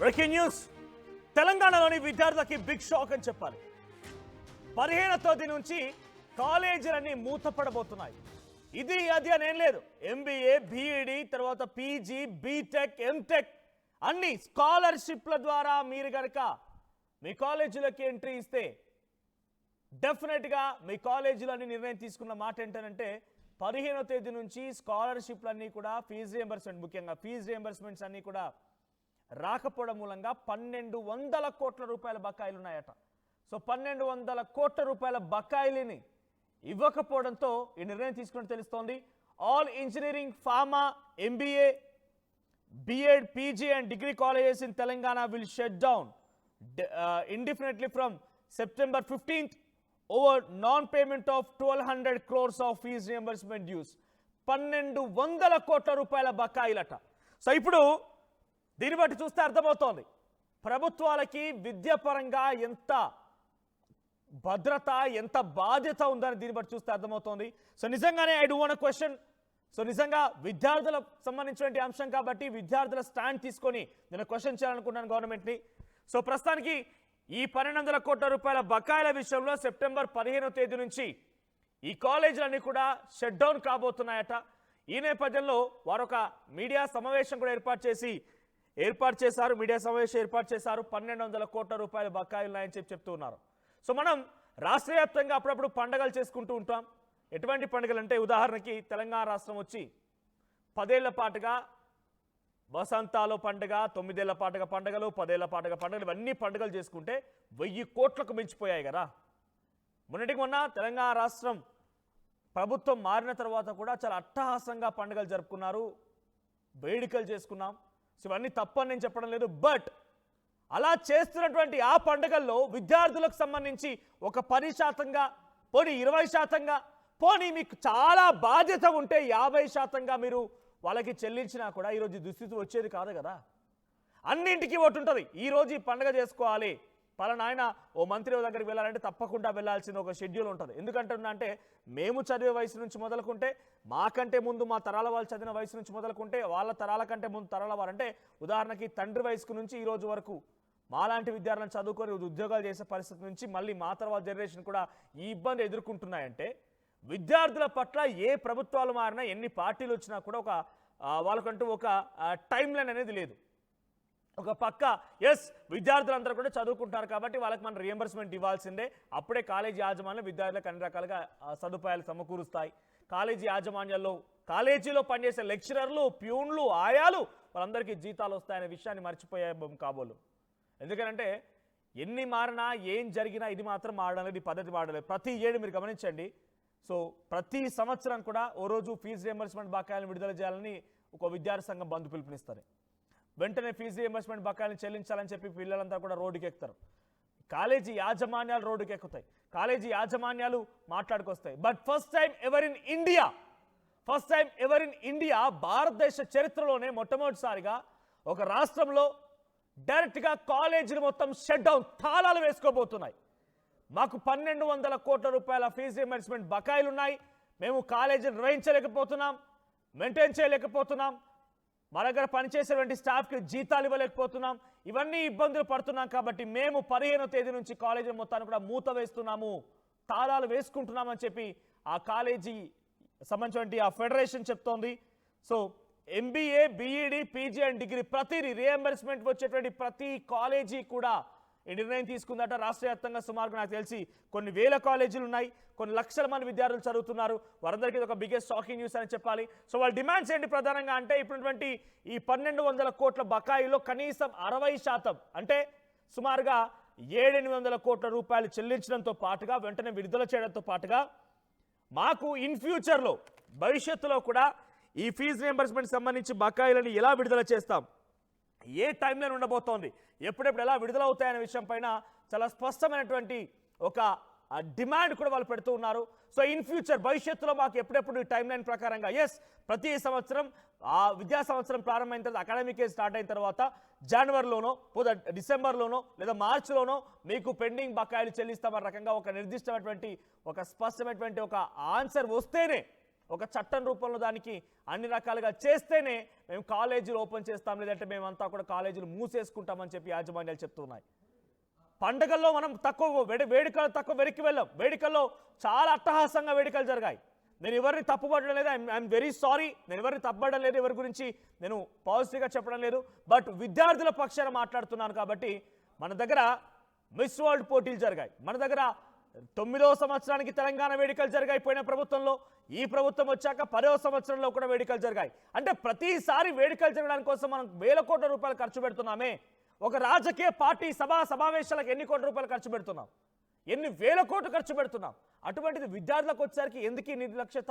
Breaking news. తెలంగాణలోని విద్యార్థులకి big shock అని చెప్పాలి. 15వ తేదీ నుంచి కాలేజీలన్నీ మూతపడబోతున్నాయి. ఇది అది అని ఏం లేదు. MBA, BEd, తర్వాత PG, BTech, MTech అన్ని స్కాలర్షిప్ల ద్వారా మీరు గనక మీ కాలేజీలోకి ఎంట్రీ ఇస్తే డెఫినెట్గా మీ కాలేజీలన్నీ నిర్ణయం తీసుకున్న మాట ఏంటంటే 15వ తేదీ నుంచి స్కాలర్షిప్లన్నీ కూడా ఫీజు రియంబర్స్మెంట్, ముఖ్యంగా ఫీజు రియంబర్స్మెంట్స్ అన్నీ కూడా రాకపోవడం మూలంగా 1200 కోట్ల రూపాయల బకాయిలు ఉన్నాయట. సో 1200 కోట్ల రూపాయల బకాయిలని ఇవ్వకపోవడంతో ఈ నిర్ణయం తీసుకున్నట్టు తెలుస్తోంది. All engineering, pharma, MBA, B.Ed, PG and degree colleges in Telangana will shut down indefinitely from September 15th over non-payment of 1200 crores of fees reimbursement dues. 1200 కోట్ల రూపాయల బకాయిలట. సో ఇప్పుడు దీన్ని బట్టి చూస్తే అర్థమవుతోంది ప్రభుత్వాలకి విద్యాపరంగా ఎంత భద్రత, ఎంత బాధ్యత ఉందని దీన్ని బట్టి చూస్తే అర్థమవుతోంది. సో నిజంగానే I do want question. So నిజంగా విద్యార్థులకు సంబంధించినటువంటి అంశం కాబట్టి విద్యార్థుల స్టాండ్ తీసుకొని నేను క్వశ్చన్ చేయాలనుకున్నాను గవర్నమెంట్ని. సో ప్రస్తుతానికి ఈ 1200 కోట్ల రూపాయల బకాయిల విషయంలో సెప్టెంబర్ 15వ తేదీ నుంచి ఈ కాలేజీలన్నీ కూడా షట్ డౌన్ కాబోతున్నాయట. ఈ నేపథ్యంలో వారు ఒక మీడియా సమావేశం కూడా ఏర్పాటు చేశారు. మీడియా సమావేశం ఏర్పాటు చేశారు. 1200 కోట్ల రూపాయల బకాయిలు ఉన్నాయని చెప్తూ ఉన్నారు. సో మనం రాష్ట్ర వ్యాప్తంగా అప్పుడప్పుడు పండుగలు చేసుకుంటూ ఉంటాం. ఎటువంటి పండుగలు అంటే ఉదాహరణకి తెలంగాణ రాష్ట్రం వచ్చి 10 ఏళ్ల పాటుగా వసంతాలో పండుగ, 9 ఏళ్ల పాటుగా పండుగలు, 10 ఏళ్ల పాటుగా పండుగలు, ఇవన్నీ పండుగలు చేసుకుంటే 1000 కోట్లకు మించిపోయాయి కదా. మొన్నటికి మొన్న తెలంగాణ రాష్ట్రం ప్రభుత్వం మారిన తర్వాత కూడా చాలా అట్టహాసంగా పండుగలు జరుపుకున్నారు, వేడుకలు చేసుకున్నాం. సో ఇవన్నీ తప్పని నేను చెప్పడం లేదు. బట్ అలా చేస్తున్నటువంటి ఆ పండుగల్లో విద్యార్థులకు సంబంధించి ఒక 10%, పోనీ 20%, పోనీ మీకు చాలా బాధ్యత ఉంటే 50% మీరు వాళ్ళకి చెల్లించినా కూడా ఈరోజు దుస్థితి వచ్చేది కాదు కదా. అన్నింటికీ ఒకటి ఉంటుంది. ఈరోజు ఈ పండుగ చేసుకోవాలి, పలానా ఆయన ఓ మంత్రి దగ్గరికి వెళ్ళాలంటే తప్పకుండా వెళ్ళాల్సిన ఒక షెడ్యూల్ ఉంటుంది. ఎందుకంటున్నా అంటే మేము చదివే వయసు నుంచి మొదలుకుంటే, మాకంటే ముందు మా తరాల వాళ్ళు చదివిన వయసు నుంచి మొదలుకుంటే, వాళ్ళ తరాల కంటే ముందు తరాల వారంటే ఉదాహరణకి తండ్రి వయసు నుంచి ఈ రోజు వరకు మాలాంటి విద్యార్థులను చదువుకొని ఉద్యోగాలు చేసే పరిస్థితి నుంచి మళ్ళీ మా తర్వాత జనరేషన్ కూడా ఈ ఇబ్బంది ఎదుర్కొంటున్నాయంటే విద్యార్థుల పట్ల ఏ ప్రభుత్వాలు మారినా, ఎన్ని పార్టీలు వచ్చినా కూడా ఒక వాళ్ళకంటూ ఒక టైం లైన్ అనేది లేదు. ఒక పక్క ఎస్ విద్యార్థులందరూ కూడా చదువుకుంటారు కాబట్టి వాళ్ళకి మనం రియంబర్స్మెంట్ ఇవ్వాల్సిందే. అప్పుడే కాలేజీ యాజమాన్యం విద్యార్థులకు అన్ని రకాలుగా సదుపాయాలు సమకూరుస్తాయి. కాలేజీ యాజమాన్యాల్లో కాలేజీలో పనిచేసే లెక్చరర్లు, ప్యూన్లు, ఆయాలు వాళ్ళందరికీ జీతాలు వస్తాయనే విషయాన్ని మర్చిపోయే కాబోలు. ఎందుకంటే ఎన్ని మారినా ఏం జరిగినా ఇది మాత్రం మారడం, ఈ పద్ధతి మారలేదు. ప్రతి ఏడు మీరు గమనించండి. సో ప్రతి సంవత్సరం కూడా ఓ రోజు ఫీజు రియంబర్స్మెంట్ బకాయిలను విడుదల చేయాలని ఒక విద్యార్థి సంఘం బంధు పిలుపునిస్తారు. వెంటనే ఫీజు రియంబర్స్మెంట్ బకాయిలను చెల్లించాలని చెప్పి పిల్లలంతా కూడా రోడ్డుకి ఎక్కుతారు. కాలేజీ యాజమాన్యాలు రోడ్డుకి ఎక్కుతాయి, కాలేజీ యాజమాన్యాలు మాట్లాడుకొస్తాయి. But first time ever in India భారతదేశ చరిత్రలోనే మొట్టమొదటిసారిగా ఒక రాష్ట్రంలో డైరెక్ట్గా కాలేజీలు మొత్తం షట్ డౌన్, తాళాలు వేసుకోబోతున్నాయి. మాకు 1200 కోట్ల రూపాయల ఫీజు రియంబర్స్మెంట్ బకాయిలు ఉన్నాయి, మేము కాలేజీని నిర్వహించలేకపోతున్నాం, మెయింటైన్ చేయలేకపోతున్నాం, మా దగ్గర పనిచేసేటువంటి స్టాఫ్కి జీతాలు ఇవ్వలేకపోతున్నాం, ఇవన్నీ ఇబ్బందులు పడుతున్నాం. కాబట్టి మేము 15వ తేదీ నుంచి కాలేజీ మొత్తాన్ని కూడా మూత వేస్తున్నాము, తాళాలు వేసుకుంటున్నామని చెప్పి ఆ కాలేజీ సంబంధించినటువంటి ఆ ఫెడరేషన్ చెప్తోంది. So MBA, BEd, PG and degree ప్రతి రియంబర్స్మెంట్ వచ్చేటువంటి ప్రతి కాలేజీ కూడా ఈ నిర్ణయం తీసుకుందట. రాష్ట్ర వ్యాప్తంగా సుమారుగా నాకు తెలిసి కొన్ని వేల కాలేజీలు ఉన్నాయి, కొన్ని లక్షల మంది విద్యార్థులు చదువుతున్నారు. వారందరికీ ఇది ఒక బిగ్గెస్ట్ షాకింగ్ న్యూస్ అని చెప్పాలి. సో వాళ్ళ డిమాండ్స్ ఏంటి ప్రధానంగా అంటే ఇప్పుడున్నటువంటి ఈ 1200 కోట్ల బకాయిలో కనీసం 60% అంటే సుమారుగా 700-800 కోట్ల రూపాయలు చెల్లించడంతో పాటుగా వెంటనే విడుదల చేయడంతో పాటుగా మాకు ఇన్ ఫ్యూచర్లో భవిష్యత్తులో కూడా ఈ ఫీజు రియంబర్స్మెంట్ సంబంధించి బకాయిలను ఎలా విడుదల చేస్తాం, ఏ టైంలైన్ ఉండబోతోంది, ఎప్పుడెప్పుడు ఎలా విడుదల అవుతాయనే విషయం పైన చాలా స్పష్టమైనటువంటి ఒక డిమాండ్ కూడా వాళ్ళు పెడుతూ ఉన్నారు. సో ఇన్ ఫ్యూచర్ భవిష్యత్తులో మాకు ఎప్పుడెప్పుడు ఈ టైం లైన్ ప్రకారంగా ఎస్ ప్రతి సంవత్సరం ఆ విద్యా సంవత్సరం ప్రారంభమైన తర్వాత అకాడమిక్ ఇయర్ స్టార్ట్ అయిన తర్వాత జనవరిలోనో లేదా డిసెంబర్లోనో లేదా మార్చిలోనో మీకు పెండింగ్ బకాయిలు చెల్లిస్తామన్న రకంగా ఒక నిర్దిష్టమైనటువంటి ఒక స్పష్టమైనటువంటి ఒక ఆన్సర్ వస్తేనే ఒక చట్టం రూపంలో దానికి అన్ని రకాలుగా చేస్తేనే మేము కాలేజీలు ఓపెన్ చేస్తాం, లేదంటే మేమంతా కూడా కాలేజీలు మూసేసుకుంటామని చెప్పి యాజమాన్యాలు చెప్తున్నాయి. పండుగల్లో మనం తక్కువ వేడుకలు తక్కువ వెనక్కి వెళ్ళాం. వేడుకల్లో చాలా అట్టహాసంగా వేడుకలు జరిగాయి. నేను ఎవరిని తప్పుపడడం లేదు, ఐఎమ్ వెరీ సారీ. నేను ఎవరిని తప్పుపడడం లేదు, ఎవరి గురించి నేను పాజిటివ్గా చెప్పడం లేదు. బట్ విద్యార్థుల పక్షాన మాట్లాడుతున్నాను కాబట్టి మన దగ్గర మిస్ వరల్డ్ పోటీలు జరిగాయి. మన దగ్గర 9వ సంవత్సరానికి తెలంగాణ వేడుకలు జరిగాయి పోయిన ప్రభుత్వంలో. ఈ ప్రభుత్వం వచ్చాక 10వ సంవత్సరంలో కూడా వేడుకలు జరిగాయి. అంటే ప్రతిసారి వేడుకలు జరగడానికి కోసం మనం వేల కోట్ల రూపాయలు ఖర్చు పెడుతున్నామే. ఒక రాజకీయ పార్టీ సమావేశాలకు ఎన్ని కోట్ల రూపాయలు ఖర్చు పెడుతున్నాం, ఎన్ని వేల కోట్లు ఖర్చు పెడుతున్నాం. అటువంటిది విద్యార్థులకు వచ్చేసరికి ఎందుకు ఈ నిర్లక్ష్యత?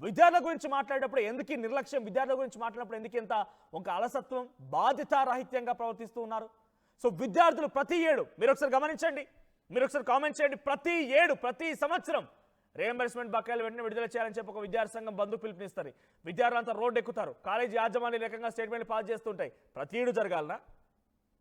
విద్యార్థుల గురించి మాట్లాడేటప్పుడు ఎందుకు నిర్లక్ష్యం? విద్యార్థుల గురించి మాట్లాడేటప్పుడు ఎందుకు ఇంత ఒక అలసత్వం, బాధ్యతారాహిత్యంగా ప్రవర్తిస్తూ ఉన్నారు? సో విద్యార్థులు ప్రతి ఏడు, మీరు ఒకసారి గమనించండి, మీరు ఒకసారి కామెంట్ చేయండి, ప్రతి ఏడు ప్రతి సంవత్సరం రియంబర్స్మెంట్ బకాయిలు వెంటనే విడుదల చేయాలని చెప్పి ఒక విద్యార్థి సంఘం బంధు పిలుపునిస్తారు. విద్యార్థులంతా రోడ్డు ఎక్కుతారు, కాలేజీ యాజమాన్య రకంగా స్టేట్మెంట్ పాస్ చేస్తుంటాయి. ప్రతి ఏడు జరగాలనా?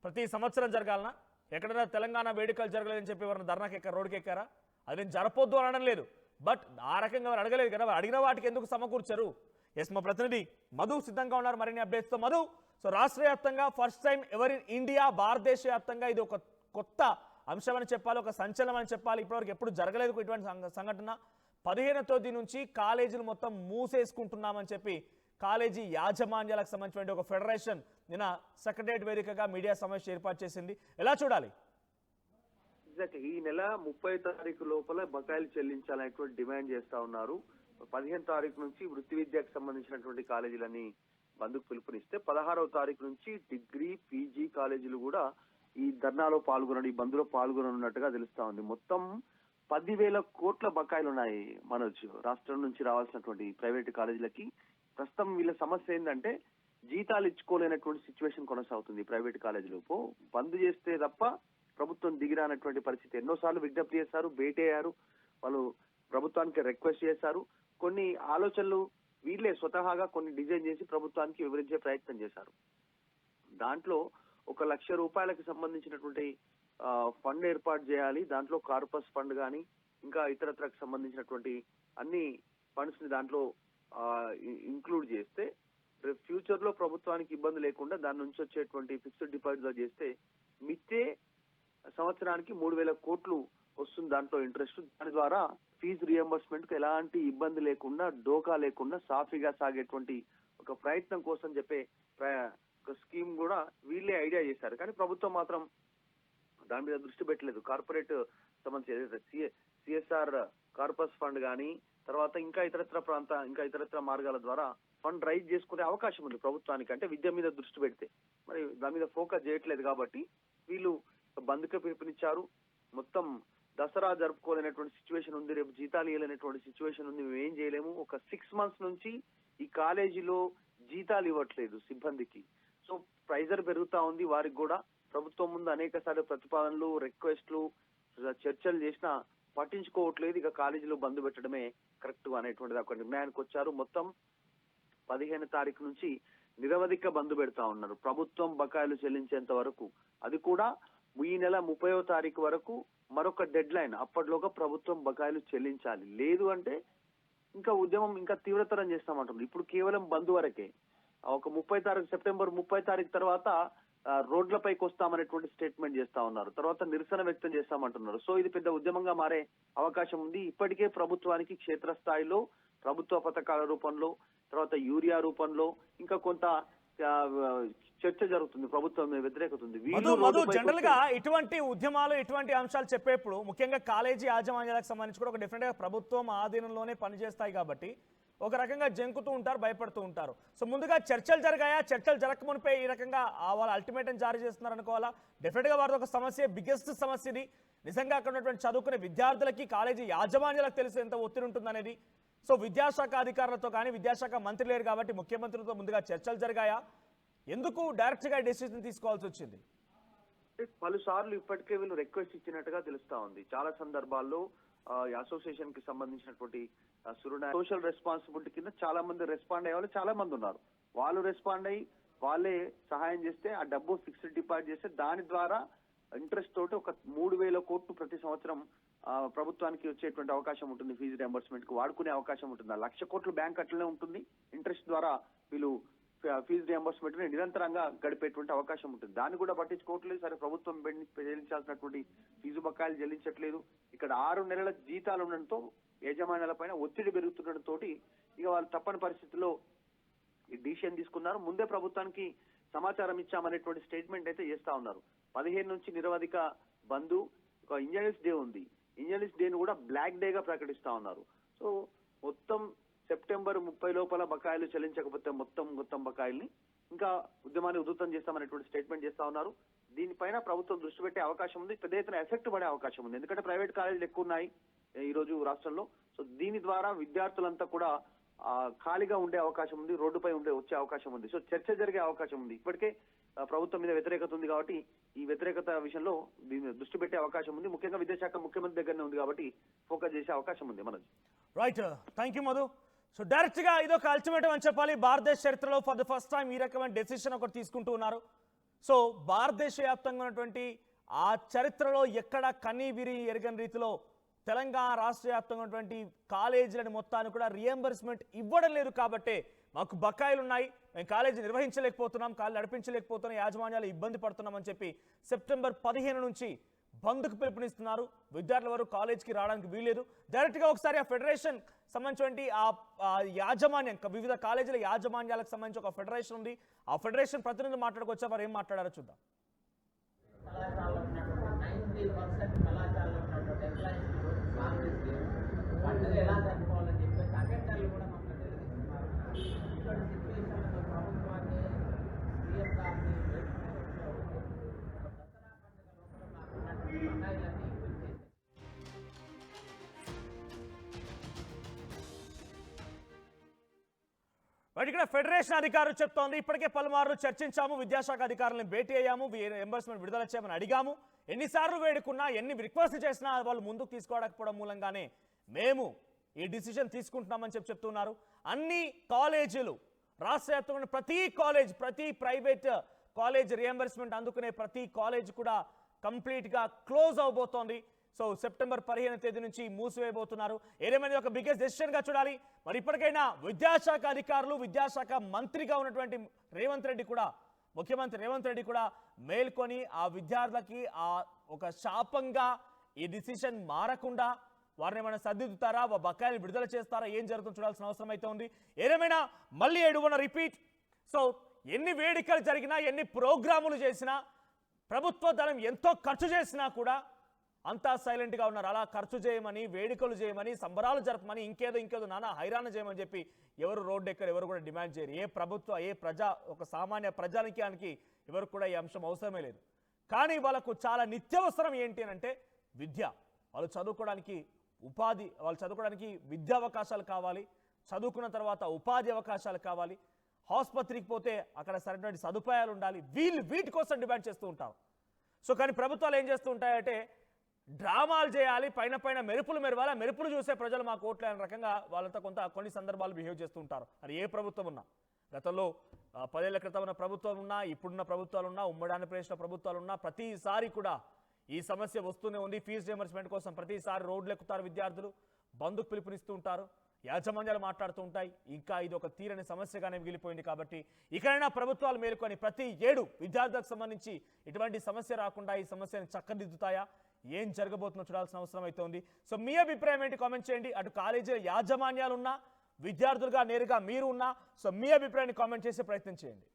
ప్రతి సంవత్సరం జరగాలనా? ఎక్కడైనా తెలంగాణ వేడుకలు జరగలేదని చెప్పి ఎవరైనా ధర్నాకి ఎక్కారు, రోడ్డుకి ఎక్కారా? అది నేను జరపొద్దు అనడం లేదు, బట్ ఆ రకంగా వారు అడగలేదు కదా. అడిగిన వాటికి ఎందుకు సమకూర్చరు? ఎస్, మా ప్రతినిధి మధు సిద్ధంగా ఉన్నారు మరిన్ని అప్డేట్స్తో. మధు, సో రాష్ట్ర వ్యాప్తంగా ఫస్ట్ టైం ఎవరి ఇండియా, భారతదేశ వ్యాప్తంగా ఇది ఒక కొత్త అంశం అని చెప్పాలి, ఒక సంచలనం అని చెప్పాలి. ఇప్పటివరకు ఎప్పుడు జరగలేదు ఇటువంటి సంఘటన. 15వ తేదీ నుంచి కాలేజీలు మొత్తం మూసేసుకుంటున్నామని చెప్పి కాలేజీ యాజమాన్యాలకు సంబంధించిన ఒక ఫెడరేషన్ నిన్న సెక్రటరియట్ వేదికగా మీడియా సమావేశం ఏర్పాటు చేసింది. ఎలా చూడాలి? ఈ నెల 30వ తారీఖు లోపల బకాయిలు చెల్లించాలనేటువంటి డిమాండ్ చేస్తా ఉన్నారు. 15వ తారీఖు నుంచి వృత్తి విద్యకు సంబంధించినటువంటి కాలేజీలని బంద్కు పిలుపునిస్తే 16వ తారీఖు నుంచి డిగ్రీ, పీజీ కాలేజీలు కూడా ఈ ధర్నాలో పాల్గొనడం, ఈ బంద్లో పాల్గొననున్నట్టుగా తెలుస్తా ఉంది. మొత్తం 10,000 కోట్ల బకాయిలు ఉన్నాయి మనోజ్, రాష్ట్రం నుంచి రావాల్సినటువంటి ప్రైవేటు కాలేజీలకి. ప్రస్తుతం వీళ్ళ సమస్య ఏంటంటే జీతాలు ఇచ్చుకోలేనటువంటి సిచ్యువేషన్ కొనసాగుతుంది ప్రైవేట్ కాలేజీలో. బంద్ చేస్తే తప్ప ప్రభుత్వం దిగిరానటువంటి పరిస్థితి. ఎన్నోసార్లు విజ్ఞప్తి చేశారు, భేటీ వాళ్ళు ప్రభుత్వానికి రిక్వెస్ట్ చేశారు. కొన్ని ఆలోచనలు వీళ్ళే స్వతహాగా కొన్ని డిజైన్ చేసి ప్రభుత్వానికి వివరించే ప్రయత్నం చేశారు. దాంట్లో 1,00,000 రూపాయలకు సంబంధించినటువంటి ఫండ్ ఏర్పాటు చేయాలి. దాంట్లో కార్పస్ ఫండ్ కానీ ఇంకా ఇతరత్రకు సంబంధించినటువంటి అన్ని ఫండ్స్ ని దాంట్లో ఇంక్లూడ్ చేస్తే ఫ్యూచర్ లో ప్రభుత్వానికి ఇబ్బంది లేకుండా దాని నుంచి వచ్చేటువంటి ఫిక్స్డ్ డిపాజిట్ చేస్తే మిత్తే సంవత్సరానికి 3,000 కోట్లు వస్తుంది దాంట్లో ఇంట్రెస్ట్. దాని ద్వారా ఫీజు రియంబర్స్మెంట్ కు ఎలాంటి ఇబ్బంది లేకుండా, డోకా లేకుండా సాఫీగా సాగేటువంటి ఒక ప్రయత్నం కోసం చెప్పే ఒక స్కీమ్ కూడా వీళ్ళే ఐడియా చేశారు. కానీ ప్రభుత్వం మాత్రం దాని మీద దృష్టి పెట్టలేదు. కార్పొరేట్ సంబంధించి సిఎస్ఆర్ కార్పస్ ఫండ్ కానీ తర్వాత ఇంకా ఇతరత్ర మార్గాల ద్వారా ఫండ్ రైజ్ చేసుకునే అవకాశం ఉంది ప్రభుత్వానికి. అంటే విద్య మీద దృష్టి పెడితే మరి దాని మీద ఫోకస్ చేయట్లేదు కాబట్టి వీళ్ళు బంద్కు పిలుపునిచ్చారు. మొత్తం దసరా జరుపుకోలేనటువంటి సిచ్యువేషన్ ఉంది, రేపు జీతాలు ఇవ్వలేనటువంటి సిచ్యువేషన్ ఉంది, మేము ఏం చేయలేము. ఒక 6 months నుంచి ఈ కాలేజీలో జీతాలు ఇవ్వట్లేదు సిబ్బందికి. సో ప్రైజర్ పెరుగుతా ఉంది వారికి కూడా. ప్రభుత్వం ముందు అనేక సార్లు ప్రతిపాదనలు, రిక్వెస్ట్లు, చర్చలు చేసినా పట్టించుకోవట్లేదు. ఇక కాలేజీలో బంద్ పెట్టడమే కరెక్ట్ అనేటువంటిది ఒక నిర్ణయానికి వచ్చారు. మొత్తం 15వ తారీఖు నుంచి నిరవధిక బంద్ పెడతా ఉన్నారు ప్రభుత్వం బకాయిలు చెల్లించేంత వరకు. అది కూడా ఈ నెల 30వ తారీఖు వరకు మరొక డెడ్ లైన్. అప్పట్లోగా ప్రభుత్వం బకాయిలు చెల్లించాలి, లేదు అంటే ఇంకా ఉద్యమం ఇంకా తీవ్రతరం చేస్తామంటున్నారు. ఇప్పుడు కేవలం బంద్ వరకే. ఒక 30వ తారీఖు సెప్టెంబర్ 30వ తారీఖు తర్వాత రోడ్లపైకి వస్తామనేటువంటి స్టేట్మెంట్ చేస్తా ఉన్నారు. తర్వాత నిరసన వ్యక్తం చేస్తామంటున్నారు. సో ఇది పెద్ద ఉద్యమంగా మారే అవకాశం ఉంది. ఇప్పటికే ప్రభుత్వానికి క్షేత్రస్థాయిలో ప్రభుత్వ పథకాల రూపంలో, తర్వాత యూరియా రూపంలో ఇంకా కొంత చర్చ జరుగుతుంది, ప్రభుత్వం వ్యతిరేకత ఉంది. జనరల్ గా ఇటువంటి ఉద్యమాలు, ఇటువంటి అంశాలు చెప్పేప్పుడు ముఖ్యంగా కాలేజీ యాజమాన్యాలకు సంబంధించి కూడా ఒక డిఫరెంట్ గా ప్రభుత్వం ఆధీనంలోనే పనిచేస్తాయి కాబట్టి ఒక రకంగా జంకుతూ ఉంటారు, భయపడుతూ ఉంటారు. సో ముందుగా చర్చలు జరిగాయా? చర్చలు జరగకమునిపై ఈ రకంగా వాళ్ళ అల్టిమేటం జారీ చేస్తున్నారు అనుకోవాలా? డెఫినెట్ గా వారిది ఒక సమస్య, బిగ్గెస్ట్ సమస్య ఇది. నిజంగా అక్కడ ఉన్నటువంటి చదువుకునే విద్యార్థులకి, కాలేజీ యాజమాన్యాలకు తెలుసు ఎంత ఒత్తిడి ఉంటుందనేది. సో విద్యాశాఖ అధికారులతో కానీ, విద్యాశాఖ మంత్రి లేరు కాబట్టి ముఖ్యమంత్రితో ముందుగా చర్చలు జరిగాయా? ఎందుకు డైరెక్ట్ గా డెసిషన్ తీసుకోవాల్సి వచ్చింది? పలుసార్లు ఇప్పటికే వీళ్ళు రిక్వెస్ట్ ఇచ్చినట్టుగా తెలుస్తా ఉంది. చాలా సందర్భాల్లో అసోసియేషన్ కి సంబంధించినటువంటి సోషల్ రెస్పాన్సిబిలిటీ కింద చాలా మంది రెస్పాండ్ అయ్యే వాళ్ళు చాలా మంది ఉన్నారు. వాళ్ళు రెస్పాండ్ అయ్యి వాళ్ళే సహాయం చేస్తే ఆ డబ్బు ఫిక్స్డ్ డిపాజిట్ చేస్తే దాని ద్వారా ఇంట్రెస్ట్ తోటి ఒక 3,000 కోట్లు ప్రతి సంవత్సరం ప్రభుత్వానికి వచ్చేటువంటి అవకాశం ఉంటుంది, ఫీజు రియంబర్స్మెంట్ కు వాడుకునే అవకాశం ఉంటుంది. 1,00,000 కోట్లు బ్యాంక్ అట్లనే ఉంటుంది. ఇంట్రెస్ట్ ద్వారా వీళ్ళు ఫీజు రియంబర్స్మెంట్ ని నిరంతరంగా గడిపేటువంటి అవకాశం ఉంటుంది. దాన్ని కూడా పట్టించుకోవట్లేదు. సరే, ప్రభుత్వం చెల్లించాల్సినటువంటి ఫీజు బకాయిలు చెల్లించట్లేదు. ఇక్కడ 6 నెలల జీతాలు ఉండడంతో యజమానుల పైన ఒత్తిడి పెరుగుతుండటంతో ఇక వాళ్ళు తప్పని పరిస్థితుల్లో ఈ డిసిషన్ తీసుకున్నారు. ముందే ప్రభుత్వానికి సమాచారం ఇచ్చామనేటువంటి స్టేట్మెంట్ అయితే చేస్తా ఉన్నారు. 15 నుంచి నిరవధిక బంద్, ఒక ఇంజనీర్స్ డే ఉంది. ఇంజనీర్స్ డే ను కూడా బ్లాక్ డే గా ప్రకటిస్తా ఉన్నారు. సో మొత్తం సెప్టెంబర్ 30 లోపల బకాయిలు చెల్లించకపోతే మొత్తం బకాయిల్ని ఇంకా ఉద్యమాన్ని ఉధృతం చేస్తామనేటువంటి స్టేట్మెంట్ చేస్తా ఉన్నారు. దీనిపైన ప్రభుత్వం దృష్టి పెట్టే అవకాశం ఉంది. పెద్ద ఎత్తున ఎఫెక్ట్ పడే అవకాశం ఉంది. ఎందుకంటే ప్రైవేట్ కాలేజీలు ఎక్కువ ఉన్నాయి ఈ రోజు రాష్ట్రంలో. సో దీని ద్వారా విద్యార్థులంతా కూడా ఖాళీగా ఉండే అవకాశం ఉంది, రోడ్డుపై వచ్చే అవకాశం ఉంది. సో చర్చ జరిగే అవకాశం ఉంది. ఇప్పటికే ప్రభుత్వం మీద వ్యతిరేకత ఉంది కాబట్టి ఈ వ్యతిరేకత విషయంలో దీని దృష్టి పెట్టే అవకాశం ఉంది. ముఖ్యంగా విద్యాశాఖ ముఖ్యమంత్రి దగ్గరనే ఉంది కాబట్టి ఫోకస్ చేసే అవకాశం ఉంది. Manoj, right, thank you Madhu. So direct గా ఇదొక అల్టిమేటం అని చెప్పాలి. భారతదేశ చరిత్రలో ఫర్ ద ఫస్ట్ టైం ఈ రకమైన డెసిషన్ ఒకటి తీసుకుంటూ ఉన్నారు. సో భారతదేశ వ్యాప్తంగా ఉన్నటువంటి ఆ చరిత్రలో ఎక్కడ కనీ విరి ఎరగని రీతిలో తెలంగాణ రాష్ట్ర వ్యాప్తంగా ఉన్నటువంటి కాలేజీలని మొత్తాన్ని కూడా రియంబర్స్మెంట్ ఇవ్వడం లేదు. కాబట్టి మాకు బకాయిలు ఉన్నాయి, మేము కాలేజీ నిర్వహించలేకపోతున్నాం, కాలేజీ నడిపించలేకపోతున్నాం, యాజమాన్యాలు ఇబ్బంది పడుతున్నామని చెప్పి సెప్టెంబర్ 15 నుంచి బంద్కు పిలుపునిస్తున్నారు. విద్యార్థుల వరకు కాలేజీకి రావడానికి వీల్లేదు. డైరెక్ట్గా ఒకసారి ఆ ఫెడరేషన్ సంబంధించినటువంటి ఆ యాజమాన్యం, వివిధ కాలేజీల యాజమాన్యాలకు సంబంధించి ఒక ఫెడరేషన్ ఉంది. ఆ ఫెడరేషన్ ప్రతినిధులు మాట్లాడుకోవచ్చా, వారు ఏం మాట్లాడారో చూద్దాం. పండుగ ఎలా జరుపుకోవాలని చెప్పేసి అటెండర్లు కూడా మమ్మల్ని తెలియజేస్తున్నారు. ఇటువంటి సిచ్యువేషన్లో ప్రభుత్వాన్ని, సీఎం గారిని దసరా పండుగ లోపల మాకున్నటువంటి బకాయిలన్నీ ఇప్పించేసి ఇక్కడ ఫెడరేషన్ అధికారులు చెప్తోంది, ఇప్పటికే పలుమార్లు చర్చించాము, విద్యాశాఖ అధికారులను భేటీ అయ్యాము, రియంబర్స్మెంట్ విడుదల చేయమని అడిగాము, ఎన్నిసార్లు వేడుకున్నా, ఎన్ని రిక్వెస్ట్ చేసినా వాళ్ళు ముందుకు తీసుకోవడకపోవడం మూలంగానే మేము ఈ డిసిషన్ తీసుకుంటున్నామని చెప్తున్నారు. అన్ని కాలేజీలు, రాష్ట్ర వ్యాప్తంగా ప్రతి ప్రైవేట్ కాలేజ్ రియంబర్స్మెంట్ అందుకునే ప్రతి కాలేజ్ కూడా కంప్లీట్గా క్లోజ్ అవబోతోంది. సో సెప్టెంబర్ 15వ తేదీ నుంచి మూసివేయబోతున్నారు. ఏదేమైనా ఒక బిగ్గెస్ట్ డెసిషన్గా చూడాలి. మరి ఇప్పటికైనా విద్యాశాఖ అధికారులు, విద్యాశాఖ మంత్రిగా ఉన్నటువంటి ముఖ్యమంత్రి రేవంత్ రెడ్డి కూడా మేల్కొని ఆ విద్యార్థులకి ఒక శాపంగా ఈ డిసిషన్ మారకుండా వారిని ఏమైనా సర్దిద్దుతారా, బకాయిలు విడుదల చేస్తారా, ఏం జరుగుతుందో చూడాల్సిన అవసరం అయితే ఉంది. ఏదేమైనా మళ్ళీ రిపీట్. సో ఎన్ని వేడుకలు జరిగినా, ఎన్ని ప్రోగ్రాములు చేసినా, ప్రభుత్వ ధనం ఎంతో ఖర్చు చేసినా కూడా అంతా సైలెంట్గా ఉన్నారు. అలా ఖర్చు చేయమని, వేడుకలు చేయమని, సంబరాలు జరపమని, ఇంకేదో నానా హైరాణ చేయమని చెప్పి ఎవరు రోడ్డు ఎక్కరు, ఎవరు కూడా డిమాండ్ చేయరు. ఒక సామాన్య ప్రజానికానికి ఎవరు కూడా ఈ అంశం అవసరమే లేదు. కానీ వాళ్ళకు చాలా నిత్యవసరం ఏంటి అంటే విద్య. వాళ్ళు చదువుకోవడానికి విద్యా అవకాశాలు కావాలి, చదువుకున్న తర్వాత ఉపాధి అవకాశాలు కావాలి, ఆసుపత్రికి పోతే అక్కడ సరైన సదుపాయాలు ఉండాలి. వీటి కోసం డిమాండ్ చేస్తూ ఉంటారు. సో కానీ ప్రభుత్వాలు ఏం చేస్తూ ఉంటాయంటే డ్రామాలు చేయాలి, పైన మెరుపులు మెరవాలి, మెరుపులు చూసే ప్రజలు మాకు ఓట్లు అనే రకంగా వాళ్ళంతా కొన్ని సందర్భాలు బిహేవ్ చేస్తూ ఉంటారు. అది ఏ ప్రభుత్వం ఉన్నా, గతంలో 10 ఏళ్ల క్రితం ఉన్న ప్రభుత్వం ఉన్నా, ఇప్పుడున్న ప్రభుత్వాలు ఉన్నా, ఉమ్మడి ఆంధ్రప్రదేశ్లో ప్రభుత్వాలు ఉన్నా, ప్రతిసారి కూడా ఈ సమస్య వస్తూనే ఉంది. ఫీజు రియంబర్స్మెంట్ కోసం ప్రతిసారి రోడ్లు ఎక్కుతారు, విద్యార్థులు బంధుకు పిలుపునిస్తూ ఉంటారు, యాజమాన్యాలు మాట్లాడుతూ ఉంటాయి. ఇంకా ఇది ఒక తీరని సమస్యగానే మిగిలిపోయింది. కాబట్టి ఇకనైనా ప్రభుత్వాలు మేలుకొని ప్రతి ఏడు విద్యార్థులకు సంబంధించి ఇటువంటి సమస్య రాకుండా ఈ సమస్యను చక్కదిద్దుతాయా, ఏం జరగబోతుందో చూడాల్సిన అవసరం అయితే ఉంది. సో మీ అభిప్రాయం ఏంటి కామెంట్ చేయండి. అటు కాలేజీల యాజమాన్యాలు ఉన్నా, విద్యార్థులుగా నేరుగా మీరు ఉన్నా, సో మీ అభిప్రాయాన్ని కామెంట్ చేసే ప్రయత్నం చేయండి.